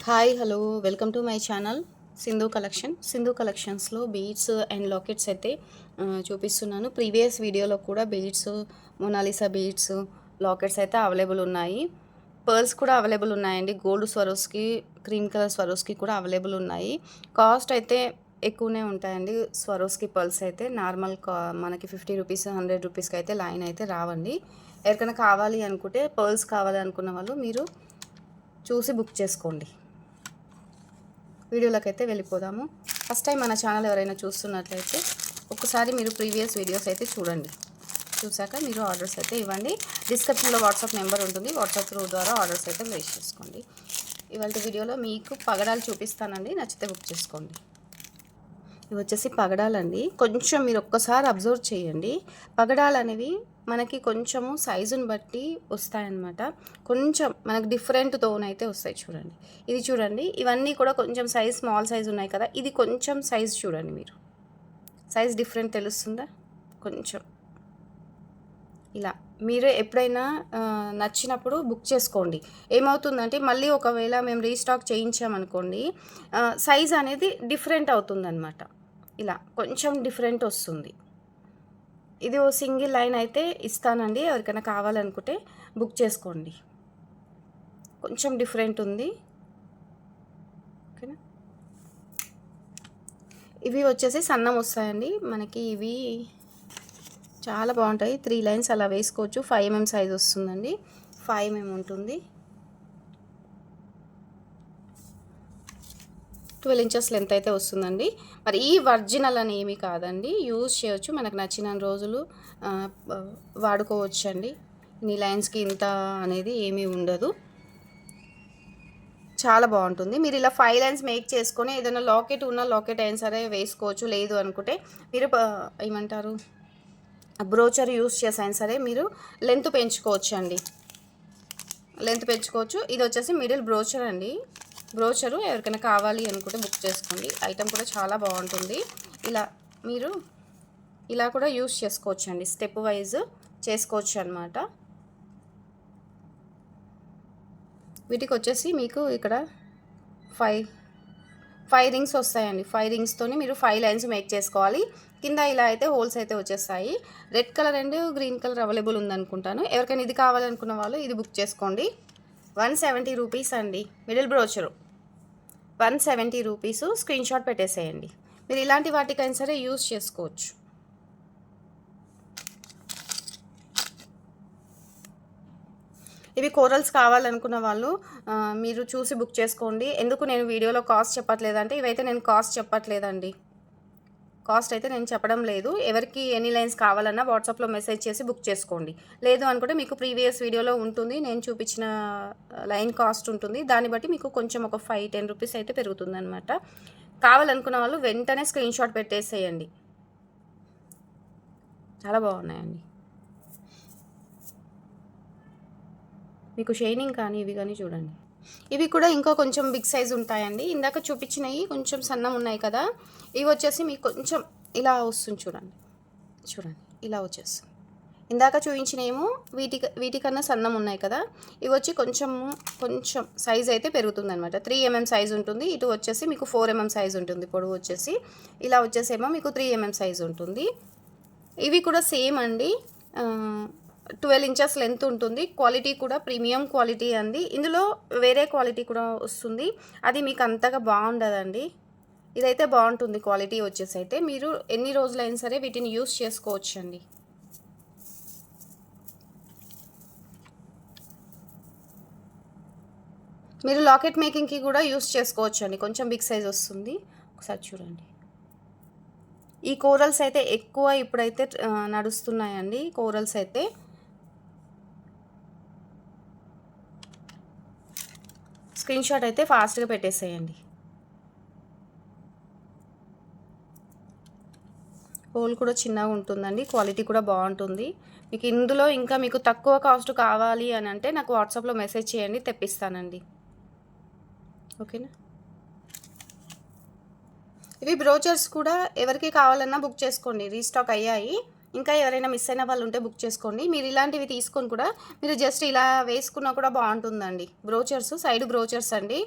Hi hello welcome to my channel Sindhu కలెక్షన్స్లో beads and lockets అయితే చూపిస్తున్నాను. ప్రీవియస్ వీడియోలో కూడా బీడ్స్, మొనాలిసా బీడ్స్, లాకెట్స్ అయితే అవైలబుల్ ఉన్నాయి. పర్ల్స్ కూడా అవైలబుల్ ఉన్నాయండి. Gold Swarovski, cream colour Swarovski కూడా అవైలబుల్ ఉన్నాయి. కాస్ట్ అయితే ఎక్కువనే ఉంటాయండి. స్వరోస్కి పర్ల్స్ అయితే నార్మల్ మనకి 50 రూపీస్, 100 రూపీస్కి అయితే లైన్ అయితే రావండి. ఎవరికైనా కావాలి అనుకుంటే పర్ల్స్ కావాలి అనుకున్న వాళ్ళు మీరు చూసి బుక్ చేసుకోండి. వీడియోలోకి అయితే వెళ్ళిపోదాము. ఫస్ట్ టైం మన ఛానల్ ఎవరైనా చూస్తున్నట్లయితే ఒకసారి మీరు ప్రీవియస్ వీడియోస్ అయితే చూడండి. చూసాక మీరు ఆర్డర్స్ అయితే ఇవ్వండి. డిస్క్రిప్షన్లో వాట్సాప్ నెంబర్ ఉంటుంది. వాట్సాప్ త్రూ ద్వారా ఆర్డర్స్ అయితే ప్లేస్ చేసుకోండి. ఇవాళ వీడియోలో మీకు పగడాలు చూపిస్తానండి. నచ్చితే బుక్ చేసుకోండి. ఇవి వచ్చేసి పగడాలండి. కొంచెం మీరు ఒక్కసారి అబ్జర్వ్ చేయండి. పగడాలు అనేవి మనకి కొంచెము సైజుని బట్టి వస్తాయన్నమాట. కొంచెం మనకు డిఫరెంట్ టోన్ అయితే వస్తాయి. చూడండి, ఇది చూడండి. ఇవన్నీ కూడా కొంచెం సైజ్ స్మాల్ సైజ్ ఉన్నాయి కదా. ఇది కొంచెం సైజ్ చూడండి. మీరు సైజ్ డిఫరెంట్ తెలుస్తుందా? కొంచెం ఇలా మీరు ఎప్పుడైనా నచ్చినప్పుడు బుక్ చేసుకోండి. ఏమవుతుందంటే మళ్ళీ ఒకవేళ మేము రీస్టాక్ చేయించామనుకోండి, సైజ్ అనేది డిఫరెంట్ అవుతుందన్నమాట. ఇలా కొంచెం డిఫరెంట్ వస్తుంది. ఇది ఓ సింగిల్ లైన్ అయితే ఇస్తానండి. ఎవరికైనా కావాలనుకుంటే బుక్ చేసుకోండి. కొంచెం డిఫరెంట్ ఉంది. ఓకేనా? ఇవి వచ్చేసి సన్నం వస్తాయండి మనకి. ఇవి చాలా బాగుంటాయి. 3 లైన్స్ అలా వేసుకోవచ్చు. 5 mm సైజ్ వస్తుందండి. 5 mm ఉంటుంది. 12 inches లెంత్ అయితే వస్తుందండి. మరి ఈ ఒరిజినల్ అని ఏమీ కాదండి. యూజ్ చేయొచ్చు. మనకు నచ్చిన రోజులు వాడుకోవచ్చు అండి. ఇన్ని లైన్స్కి ఇంత అనేది ఏమీ ఉండదు. చాలా బాగుంటుంది. మీరు ఇలా 5 లైన్స్ మేక్ చేసుకొని ఏదైనా లాకెట్ ఉన్న లాకెట్ అయినా సరే వేసుకోవచ్చు. లేదు అనుకుంటే మీరు ఏమంటారు, బ్రోచర్ యూస్ చేసైనా సరే మీరు లెంత్ పెంచుకోవచ్చు అండి. లెంత్ పెంచుకోవచ్చు. ఇది వచ్చేసి మిడిల్ బ్రోచర్ అండి. బ్రోచరు ఎవరికైనా కావాలి అనుకుంటే బుక్ చేసుకోండి. ఐటమ్ కూడా చాలా బాగుంటుంది. ఇలా మీరు ఇలా కూడా యూస్ చేసుకోవచ్చు అండి. స్టెప్ వైజ్ చేసుకోవచ్చు అనమాట. వీటికి వచ్చేసి మీకు ఇక్కడ 5 రింగ్స్ వస్తాయండి. 5 రింగ్స్తోని మీరు 5 లైన్స్ మేక్ చేసుకోవాలి. కింద ఇలా అయితే హోల్స్ అయితే వచ్చేస్తాయి. Red colour and green colour available ఉందనుకుంటాను. ఎవరికైనా ఇది కావాలనుకున్న వాళ్ళు ఇది బుక్ చేసుకోండి. 170 రూపీస్ అండి. Middle brochure 170 rupees. Screen shot పెట్టేసేయండి. మీరు ఇలాంటి వాటికైనా సరే యూస్ చేసుకోవచ్చు. ఇవి కోరల్స్ కావాలనుకున్న వాళ్ళు మీరు చూసి బుక్ చేసుకోండి. ఎందుకు నేను వీడియోలో కాస్ట్ చెప్పట్లేదంటే ఇవైతే నేను కాస్ట్ చెప్పట్లేదండి. కాస్ట్ అయితే నేను చెప్పడం లేదు. ఎవరికి ఎన్ని లైన్స్ కావాలన్నా వాట్సాప్లో మెసేజ్ చేసి బుక్ చేసుకోండి. లేదు అనుకుంటే మీకు ప్రీవియస్ వీడియోలో ఉంటుంది. నేను చూపించిన లైన్ కాస్ట్ ఉంటుంది. దాన్ని బట్టి మీకు కొంచెం ఒక 5-10 రూపీస్ అయితే పెరుగుతుంది అనమాట. కావాలనుకున్న వాళ్ళు వెంటనే స్క్రీన్ షాట్ పెట్టేసేయండి. చాలా బాగున్నాయండి. మీకు షైనింగ్ కానీ ఇవి కానీ చూడండి. ఇవి కూడా ఇంకా కొంచెం బిగ్ సైజ్ ఉంటాయండి. ఇందాక చూపించినవి కొంచెం సన్నం ఉన్నాయి కదా. ఇవి వచ్చేసి మీకు కొంచెం ఇలా వస్తుంది. చూడండి ఇలా వచ్చేస్తుంది. ఇందాక చూపించినేమో వీటికన్నా సన్నం ఉన్నాయి కదా. ఇవి వచ్చి కొంచెం సైజ్ అయితే పెరుగుతుంది అనమాట. 3 mm సైజ్ ఉంటుంది. ఇటు వచ్చేసి మీకు 4 mm సైజ్ ఉంటుంది. పొడవు వచ్చేసి ఇలా వచ్చేసేమో మీకు 3 mm సైజ్ ఉంటుంది. ఇవి కూడా సేమ్ అండి. 12 inches లెంత్ ఉంటుంది. క్వాలిటీ కూడా ప్రీమియం క్వాలిటీ అండి. ఇందులో వేరే క్వాలిటీ కూడా వస్తుంది. అది మీకు అంతగా బాగుండదండి. ఇదైతే బాగుంటుంది. క్వాలిటీ వచ్చేసి అయితే మీరు ఎన్ని రోజులైనా సరే వీటిని యూస్ చేసుకోవచ్చు అండి. మీరు లాకెట్ మేకింగ్కి కూడా యూస్ చేసుకోవచ్చు అండి. కొంచెం బిగ్ సైజ్ వస్తుంది. ఒకసారి చూడండి. ఈ కోరల్స్ అయితే ఎక్కువ ఇప్పుడైతే నడుస్తున్నాయండి. కోరల్స్ అయితే స్క్రీన్ షాట్ అయితే ఫాస్ట్గా పెట్టేసేయండి. హోల్ కూడా చిన్నగా ఉంటుందండి. క్వాలిటీ కూడా బాగుంటుంది. మీకు ఇందులో ఇంకా మీకు తక్కువ కాస్ట్ కావాలి అని అంటే నాకు వాట్సాప్లో మెసేజ్ చేయండి, తెప్పిస్తానండి. ఓకేనా? ఇవి బ్రోచర్స్ కూడా ఎవరికి కావాలన్నా బుక్ చేసుకోండి. రీస్టాక్ అయ్యాయి. ఇంకా ఎవరైనా మిస్ అయిన వాళ్ళు ఉంటే బుక్ చేసుకోండి. మీరు ఇలాంటివి తీసుకొని కూడా మీరు జస్ట్ ఇలా వేసుకున్నా కూడా బాగుంటుందండి. బ్రోచర్స్, సైడ్ బ్రోచర్స్ అండి.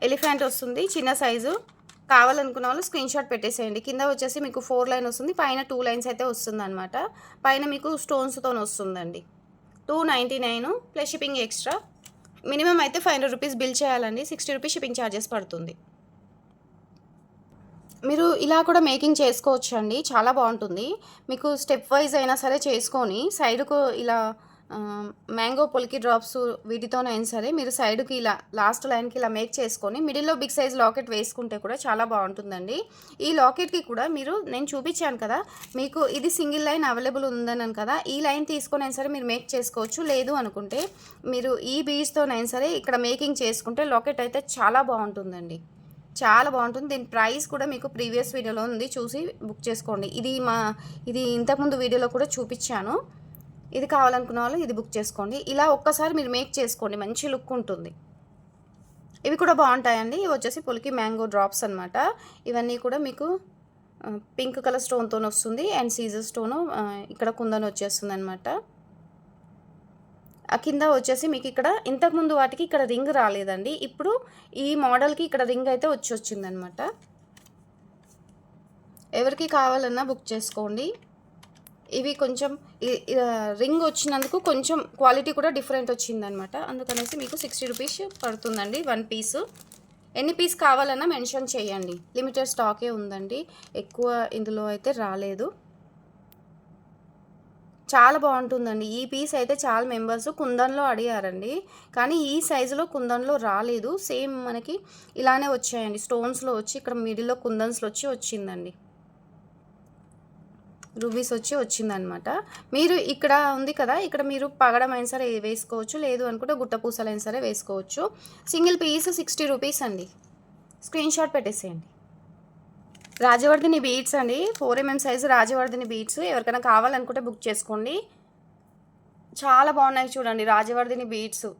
ఎలిఫెంట్ వస్తుంది చిన్న సైజు. కావాలనుకున్న వాళ్ళు స్క్రీన్ షాట్ పెట్టేసేయండి. కింద వచ్చేసి మీకు 4 లైన్ వస్తుంది, పైన 2 లైన్స్ అయితే వస్తుందన్నమాట. పైన మీకు స్టోన్స్తో వస్తుందండి. 299 ప్లస్ షిప్పింగ్ ఎక్స్ట్రా. మినిమం అయితే 500 రూపీస్ బిల్ చేయాలండి. 60 రూపీస్ షిప్పింగ్ ఛార్జెస్ పడుతుంది. మీరు ఇలా కూడా మేకింగ్ చేసుకోవచ్చు అండి, చాలా బాగుంటుంది. మీకు స్టెప్ వైజ్ అయినా సరే చేసుకొని సైడ్కు ఇలా మ్యాంగో పొలికి డ్రాప్స్ వీటితోనైనా సరే మీరు సైడ్కి ఇలా లాస్ట్ లైన్కి ఇలా మేక్ చేసుకొని మిడిల్లో బిగ్ సైజ్ లాకెట్ వేసుకుంటే కూడా చాలా బాగుంటుందండి. ఈ లాకెట్కి కూడా మీరు నేను చూపించాను కదా, మీకు ఇది సింగిల్ లైన్ అవైలబుల్ ఉందన్నాను కదా, ఈ లైన్ తీసుకొని అయినా సరే మీరు మేక్ చేసుకోవచ్చు. లేదు అనుకుంటే మీరు ఈ బీడ్స్తోనైనా సరే ఇక్కడ మేకింగ్ చేసుకుంటే లాకెట్ అయితే చాలా బాగుంటుందండి, చాలా బాగుంటుంది. దీని ప్రైస్ కూడా మీకు ప్రీవియస్ వీడియోలో ఉంది, చూసి బుక్ చేసుకోండి. ఇది ఇంతకుముందు వీడియోలో కూడా చూపించాను. ఇది కావాలనుకున్న వాళ్ళు ఇది బుక్ చేసుకోండి. ఇలా ఒక్కసారి మీరు మేక్ చేసుకోండి, మంచి లుక్ ఉంటుంది. ఇవి కూడా బాగుంటాయండి. ఇవి వచ్చేసి పొలికి మ్యాంగో డ్రాప్స్ అనమాట. ఇవన్నీ కూడా మీకు పింక్ కలర్ స్టోన్తో వస్తుంది అండ్ సీజర్ స్టోను ఇక్కడ కుందన్ వచ్చేస్తుంది అనమాట. ఆ కింద వచ్చేసి మీకు ఇక్కడ ఇంతకుముందు వాటికి ఇక్కడ రింగ్ రాలేదండి, ఇప్పుడు ఈ మోడల్కి ఇక్కడ రింగ్ అయితే వచ్చిందనమాట. ఎవరికి కావాలన్నా బుక్ చేసుకోండి. ఇవి కొంచెం రింగ్ వచ్చినందుకు కొంచెం క్వాలిటీ కూడా డిఫరెంట్ వచ్చిందనమాట. అందుకనేసి మీకు 60 రూపీస్ పడుతుందండి 1 పీసు. ఎన్ని పీస్ కావాలన్నా మెన్షన్ చేయండి. లిమిటెడ్ స్టాకే ఉందండి, ఎక్కువ ఇందులో అయితే రాలేదు. చాలా బాగుంటుందండి. ఈ పీస్ అయితే చాలా మెంబర్స్ కుందన్లో అడిగారండి, కానీ ఈ సైజులో కుందన్లో రాలేదు. సేమ్ మనకి ఇలానే వచ్చాయండి, స్టోన్స్లో వచ్చి ఇక్కడ మిడిల్లో కుందన్స్లో వచ్చిందండి, రూబీస్ వచ్చిందనమాట. మీరు ఇక్కడ ఉంది కదా, ఇక్కడ మీరు పగడం అయినా సరే వేసుకోవచ్చు, లేదు అనుకుంటే గుట్ట పూసలైనా సరే వేసుకోవచ్చు. సింగిల్ పీస్ 60 రూపీస్ అండి. స్క్రీన్ షాట్ పెట్టేసేయండి. రాజవర్ధిని బీడ్స్ అండి, 4mm సైజు రాజవర్ధిని బీడ్స్. ఎవరికైనా కావాలనుకుంటే బుక్ చేసుకోండి, చాలా బాగున్నాయి చూడండి రాజవర్ధిని బీడ్స్.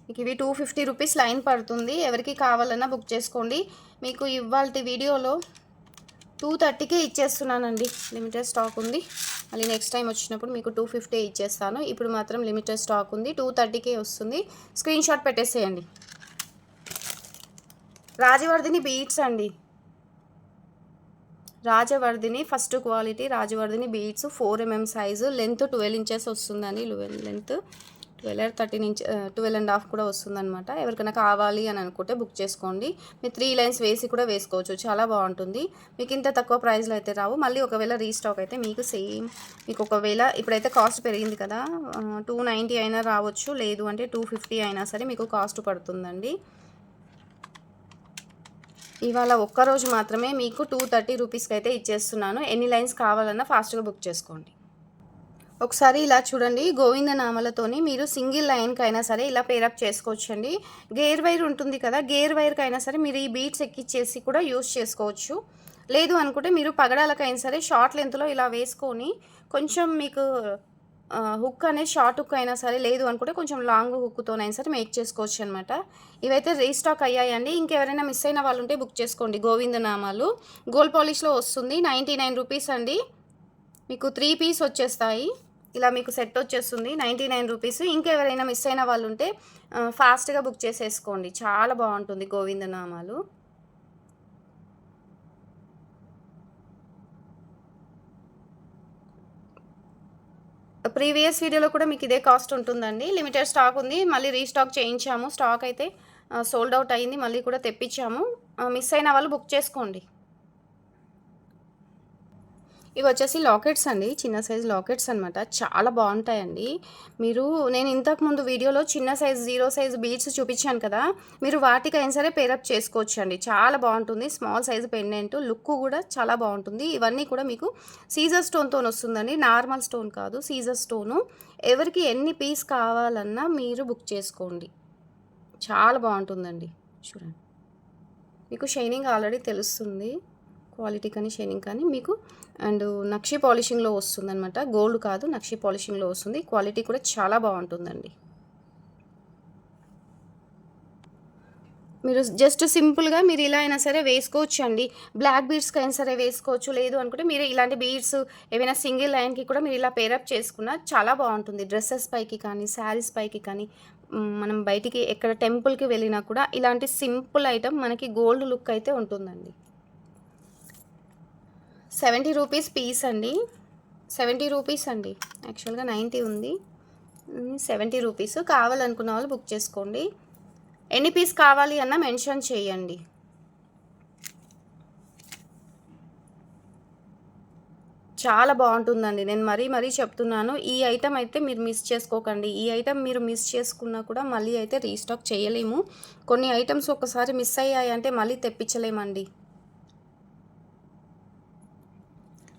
మీకు ఇవి 250 రూపీస్ లైన్ పడుతుంది. ఎవరికి కావాలన్నా బుక్ చేసుకోండి. మీకు ఇవాళ వీడియోలో 230కే ఇచ్చేస్తున్నానండి, లిమిటెడ్ స్టాక్ ఉంది. మళ్ళీ నెక్స్ట్ టైం వచ్చినప్పుడు మీకు 250 ఇచ్చేస్తాను. ఇప్పుడు మాత్రం లిమిటెడ్ స్టాక్ ఉంది, 230కే వస్తుంది. స్క్రీన్ షాట్ పెట్టేసేయండి. రాజవర్ధిని బీడ్స్ అండి, Rajavardhini first quality Rajavardhini beads. 4mm size, length 12 inches వస్తుందండి. లెంత్ 12 13 ఇంచ్ 12.5 కూడా వస్తుందన్నమాట. ఎవరికైనా కావాలి అని అనుకుంటే బుక్ చేసుకోండి. మీరు 3 లైన్స్ వేసి కూడా వేసుకోవచ్చు, చాలా బాగుంటుంది. మీకు ఇంత తక్కువ ప్రైస్లో అయితే రావు. మళ్ళీ ఒకవేళ రీస్టాక్ అయితే మీకు సేమ్, మీకు ఒకవేళ ఇప్పుడైతే కాస్ట్ పెరిగింది కదా, 290 అయినా రావచ్చు, లేదు అంటే 250 అయినా సరే మీకు కాస్ట్ పడుతుందండి. ఇవాళ ఒక్కరోజు మాత్రమే మీకు 230 రూపీస్కి అయితే ఇచ్చేస్తున్నాను. ఎన్ని లైన్స్ కావాలన్నా ఫాస్ట్గా బుక్ చేసుకోండి. ఒకసారి ఇలా చూడండి, గోవింద నామలతోని మీరు సింగిల్ లైన్కి అయినా సరే ఇలా పేరప్ చేసుకోవచ్చండి. గేర్ వైర్ ఉంటుంది కదా, గేర్ వైర్కి అయినా సరే మీరు ఈ బీడ్స్ ఎక్కిచ్చేసి కూడా యూస్ చేసుకోవచ్చు. లేదు అనుకుంటే మీరు పగడాలకైనా సరే షార్ట్ లెంత్లో ఇలా వేసుకొని కొంచెం మీకు హుక్ అనేది షార్ట్ హుక్ అయినా సరే, లేదు అనుకుంటే కొంచెం లాంగ్ హుక్తోనైనా సరే మేక్ చేసుకోవచ్చు అనమాట. ఇవైతే రీస్టాక్ అయ్యాయండి. ఇంకెవరైనా మిస్ అయిన వాళ్ళు ఉంటే బుక్ చేసుకోండి. గోవింద నామాలు గోల్డ్ పాలిష్లో వస్తుంది, 99 రూపీస్ అండి. మీకు 3 పీస్ వచ్చేస్తాయి. ఇలా మీకు సెట్ వచ్చేస్తుంది 99 రూపీస్. ఇంకెవరైనా మిస్ అయిన వాళ్ళు ఉంటే ఫాస్ట్గా బుక్ చేసేసుకోండి, చాలా బాగుంటుంది గోవింద నామాలు. ప్రీవియస్ వీడియోలో కూడా మీకు ఇదే కాస్ట్ ఉంటుందండి. లిమిటెడ్ స్టాక్ ఉంది, మళ్ళీ రీస్టాక్ చేయించాము. స్టాక్ అయితే సోల్డ్ అవుట్ అయ్యింది, మళ్ళీ కూడా తెప్పించాము. మిస్ అయిన వాళ్ళు బుక్ చేసుకోండి. ఇవి వచ్చేసి లాకెట్స్ అండి, చిన్న సైజ్ లాకెట్స్ అనమాట, చాలా బాగుంటాయండి. నేను ఇంతకుముందు వీడియోలో చిన్న సైజ్ 0 సైజ్ బీడ్స్ చూపించాను కదా, మీరు వాటికైనా సరే పేరప్ చేసుకోవచ్చు అండి, చాలా బాగుంటుంది. స్మాల్ సైజ్ పెండెంట్, లుక్ కూడా చాలా బాగుంటుంది. ఇవన్నీ కూడా మీకు సీజర్ స్టోన్తో వస్తుందండి, నార్మల్ స్టోన్ కాదు, సీజర్ స్టోను. ఎవరికి ఎన్ని పీస్ కావాలన్నా మీరు బుక్ చేసుకోండి, చాలా బాగుంటుందండి. చూడండి, మీకు షైనింగ్ ఆల్రెడీ తెలుస్తుంది, క్వాలిటీ కానీ షైనింగ్ కానీ మీకు. అండ్ నక్షి పాలిషింగ్లో వస్తుంది అనమాట, గోల్డ్ కాదు, నక్షి పాలిషింగ్లో వస్తుంది. క్వాలిటీ కూడా చాలా బాగుంటుందండి. మీరు జస్ట్ సింపుల్‌గా మీరు ఇలా అయినా సరే వేసుకోవచ్చు అండి. బ్లాక్ బీడ్స్‌కి అయినా సరే వేసుకోవచ్చు. లేదు అనుకుంటే మీరు ఇలాంటి బీడ్స్ ఏవైనా సింగిల్ లైన్‌కి కూడా మీరు ఇలా పేరప్ చేసుకున్నా చాలా బావుంటుంది. డ్రెసెస్ పైకి కానీ, శారీస్ పైకి కానీ, మనం బయటికి ఎక్కడ టెంపుల్‌కి వెళ్ళినా కూడా ఇలాంటి సింపుల్ ఐటెమ్ మనకి గోల్డ్ లుక్ అయితే ఉంటుందండి. 70 రూపీస్ పీస్ అండి. 70 రూపీస్ అండి. యాక్చువల్‌గా 90 ఉంది. 70 రూపీస్. కావాలనుకున్న వాళ్ళు బుక్ చేసుకోండి. ఎన్ని పీస్ కావాలి అన్న మెన్షన్ చేయండి. చాలా బావుంటుందండి. నేను మరీ చెప్తున్నాను. ఈ ఐటెమ్ అయితే మీరు మిస్ చేసుకోకండి. ఈ ఐటెమ్ మీరు మిస్ చేసుకున్నా కూడా మళ్ళీ అయితే రీస్టాక్ చేయలేము. కొన్ని ఐటెమ్స్ ఒక్కసారి మిస్ అయ్యాయంటే మళ్ళీ తెప్పించలేమండి.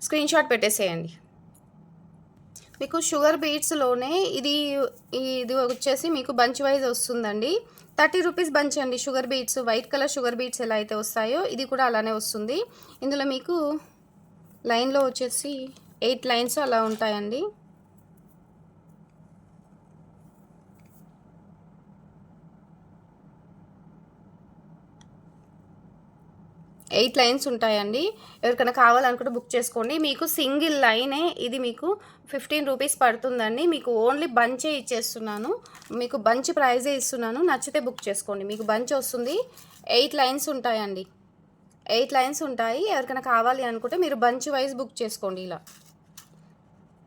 స్క్రీన్‌షాట్ పెట్టేసేయండి. మీకు షుగర్ బీట్స్‌లోనే ఇది వచ్చేసి మీకు బంచ్ వైస్ వస్తుందండి. 30 రూపీస్ బంచ్ అండి sugar beads. White colour sugar beads ఎలా అయితే వస్తాయో ఇది కూడా అలానే వస్తుంది. ఇందులో మీకు లైన్‌లో వచ్చేసి 8 లైన్స్ అలా ఉంటాయండి. 8 లైన్స్ ఉంటాయండి. ఎవరికైనా కావాలనుకుంటే బుక్ చేసుకోండి. మీకు సింగిల్ లైనే ఇది మీకు 15 రూపీస్ పడుతుందండి. మీకు ఓన్లీ బంచే ఇచ్చేస్తున్నాను. మీకు బంచ్ ప్రైజే ఇస్తున్నాను. నచ్చితే బుక్ చేసుకోండి. మీకు బంచ్ వస్తుంది. 8 లైన్స్ ఉంటాయండి. 8 లైన్స్ ఉంటాయి. ఎవరికైనా కావాలి అనుకుంటే మీరు బంచ్ వైస్ బుక్ చేసుకోండి. ఇలా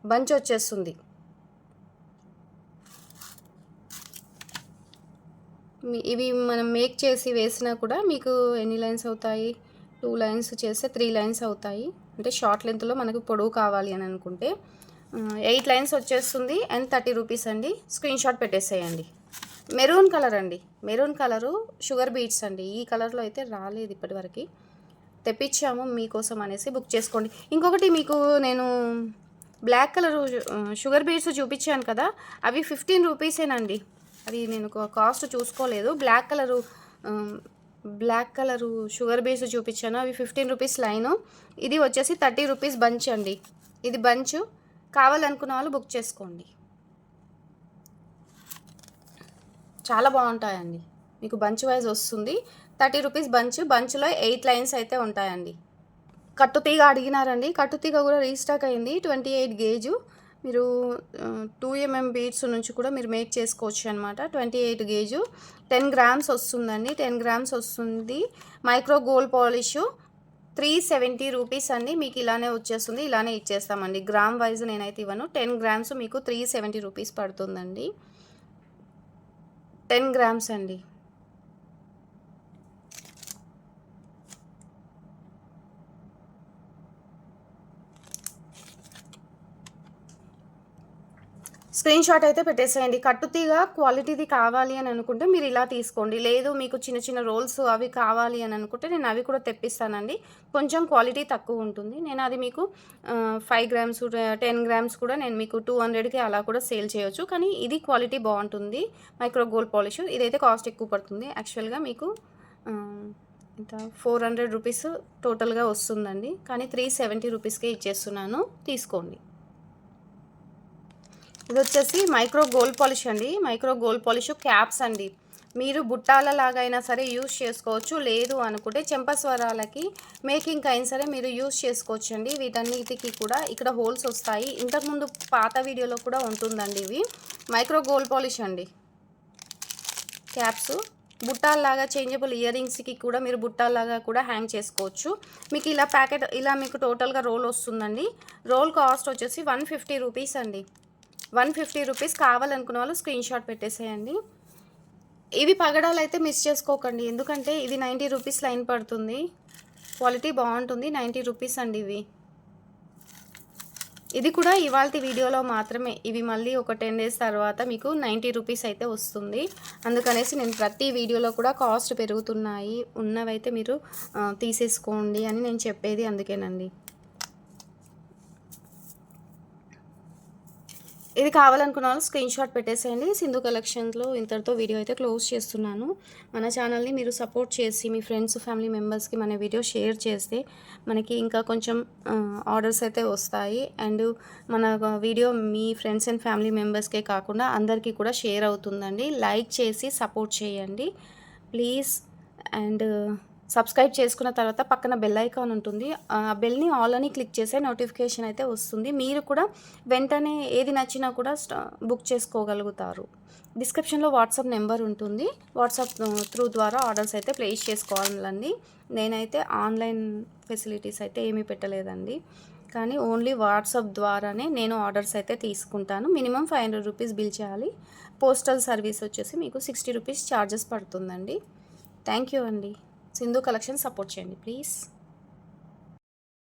బంచ్ వచ్చేస్తుంది. ఇవి మనం మేక్ చేసి వేసినా కూడా మీకు ఎన్ని లైన్స్ అవుతాయి? 2 లైన్స్ చేస్తే 3 లైన్స్ అవుతాయి. అంటే షార్ట్ లెంత్‌లో మనకు పొడవు కావాలి అని అనుకుంటే 8 లైన్స్ వచ్చేస్తుంది అండ్ 30 రూపీస్ అండి. స్క్రీన్‌షాట్ పెట్టేసేయండి. మెరూన్ కలర్ అండి. మెరూన్ కలరు షుగర్ బీట్స్ అండి. ఈ కలర్‌లో అయితే రాలేదు ఇప్పటివరకి. తెప్పించాము మీకోసం అనేసి బుక్ చేసుకోండి. ఇంకొకటి మీకు నేను బ్లాక్ కలరు షుగర్ బీట్స్ చూపించాను కదా! అవి 15 రూపీసేనండి. అది నేను కాస్ట్ చూసుకోలేదు. బ్లాక్ కలరు షుగర్ బీట్స్ చూపించాను. అవి 15 రూపీస్ లైను. ఇది వచ్చేసి 30 రూపీస్ బంచ్ అండి. ఇది బంచ్. కావాలనుకున్న వాళ్ళు బుక్ చేసుకోండి. చాలా బాగుంటాయండి. మీకు బంచ్ వైజ్ వస్తుంది. 30 రూపీస్ బంచ్. బంచ్‌లో 8 లైన్స్ అయితే ఉంటాయండి. కట్టుతీగ అడిగినారండి. కట్టుతీగ కూడా రీస్టాక్ అయింది. 28 గేజు. మీరు 2 mm బీడ్స్ నుంచి కూడా మీరు మేక్ చేసుకోవచ్చు అనమాట. 28 గేజు 10 గ్రామ్స్ వస్తుందండి. 10 గ్రామ్స్ వస్తుంది. మైక్రో గోల్డ్ పాలిషు 370 రూపీస్ అండి. మీకు ఇలానే వచ్చేస్తుంది. ఇలానే ఇచ్చేస్తామండి. గ్రామ్ వైజ్ నేనైతే ఇవ్వను. 10 గ్రామ్స్ మీకు 370 రూపీస్ పడుతుందండి. 10 గ్రామ్స్ అండి. స్క్రీన్‌షాట్ అయితే పెట్టేసేయండి. కట్టుతీగ క్వాలిటీది కావాలి అని అనుకుంటే మీరు ఇలా తీసుకోండి. లేదు మీకు చిన్న చిన్న రోల్స్ అవి కావాలి అని అనుకుంటే నేను అవి కూడా తెప్పిస్తానండి. కొంచెం క్వాలిటీ తక్కువ ఉంటుంది. నేను అది మీకు 5 గ్రామ్స్ 10 గ్రామ్స్ కూడా నేను మీకు 200కి అలా కూడా సేల్ చేయొచ్చు. కానీ ఇది క్వాలిటీ బావుంటుంది. Micro gold polish. ఇదైతే కాస్ట్ ఎక్కువ పడుతుంది. యాక్చువల్‌గా మీకు ఎంత 400 రూపీస్ టోటల్‌గా వస్తుందండి. కానీ 370 రూపీస్‌కే ఇచ్చేస్తున్నాను. తీసుకోండి. ఇది వచ్చేసి మైక్రో గోల్డ్ పాలిష్ అండి. మైక్రో గోల్డ్ పాలిష్ క్యాప్స్ అండి. మీరు బుట్టాల లాగా అయినా సరే యూజ్ చేసుకోవచ్చు. లేదు అనుకుంటే చెంపస్వరాలకి మేకింగ్కి అయినా సరే మీరు యూజ్ చేసుకోవచ్చు అండి. వీటన్నిటికి కూడా ఇక్కడ హోల్స్ వస్తాయి. ఇంతకుముందు పాత వీడియోలో కూడా ఉంటుందండి ఇవి. మైక్రో గోల్డ్ పాలిష్ అండి. క్యాప్స్ బుట్టాల్లాగా చేంజబుల్ ఇయర్ రింగ్స్కి కూడా మీరు బుట్టాల్లాగా కూడా హ్యాంగ్ చేసుకోవచ్చు. మీకు ఇలా ప్యాకెట్ ఇలా మీకు టోటల్గా రోల్ వస్తుందండి. రోల్ కాస్ట్ వచ్చేసి 150 రూపీస్ అండి. 150 రూపీస్. కావాలనుకున్న వాళ్ళు స్క్రీన్‌షాట్ పెట్టేసేయండి. ఇవి పగడాలైతే మిస్ చేసుకోకండి. ఎందుకంటే ఇది 90 రూపీస్ లైన్ పడుతుంది. క్వాలిటీ బాగుంటుంది. 90 రూపీస్ అండి ఇవి. ఇది కూడా ఇవాల్టి వీడియోలో మాత్రమే. ఇవి మళ్ళీ ఒక 10 డేస్ తర్వాత మీకు 90 రూపీస్ అయితే వస్తుంది. అందుకనేసి నేను ప్రతి వీడియోలో కూడా కాస్ట్ పెరుగుతున్నాయి. ఉన్నవైతే మీరు తీసేసుకోండి అని నేను చెప్పేది అందుకేనండి. ఇది కావాలనుకున్న వాళ్ళు స్క్రీన్‌షాట్ పెట్టేసేయండి. సింధు కలెక్షన్స్‌లో ఇంతటితో వీడియో అయితే క్లోజ్ చేస్తున్నాను. మన ఛానల్‌ని మీరు సపోర్ట్ చేసి మీ ఫ్రెండ్స్, ఫ్యామిలీ మెంబర్స్‌కి మన వీడియో షేర్ చేస్తే మనకి ఇంకా కొంచెం ఆర్డర్స్ అయితే వస్తాయి. అండ్ మన వీడియో మీ ఫ్రెండ్స్ అండ్ ఫ్యామిలీ మెంబర్స్కే కాకుండా అందరికీ కూడా షేర్ అవుతుందండి. లైక్ చేసి సపోర్ట్ చేయండి. ప్లీజ్ అండ్ సబ్స్క్రైబ్ చేసుకున్న తర్వాత పక్కన బెల్ ఐకాన్ ఉంటుంది. ఆ బెల్ని ఆల్ అని క్లిక్ చేసే నోటిఫికేషన్ అయితే వస్తుంది. మీరు కూడా వెంటనే ఏది నచ్చినా కూడా బుక్ చేసుకోగలుగుతారు. డిస్క్రిప్షన్లో వాట్సాప్ నెంబర్ ఉంటుంది. వాట్సాప్ త్రూ ద్వారా ఆర్డర్స్ అయితే ప్లేస్ చేసుకోవాలండి. నేనైతే ఆన్లైన్ ఫెసిలిటీస్ అయితే ఏమీ పెట్టలేదండి, కానీ ఓన్లీ వాట్సాప్ ద్వారానే నేను ఆర్డర్స్ అయితే తీసుకుంటాను. మినిమం 500 రూపీస్ బిల్ చేయాలి. పోస్టల్ సర్వీస్ వచ్చేసి మీకు 60 రూపీస్ ఛార్జెస్ పడుతుందండి. థ్యాంక్ యూ అండి. సింధు కలెక్షన్ సపోర్ట్ చేయండి ప్లీజ్.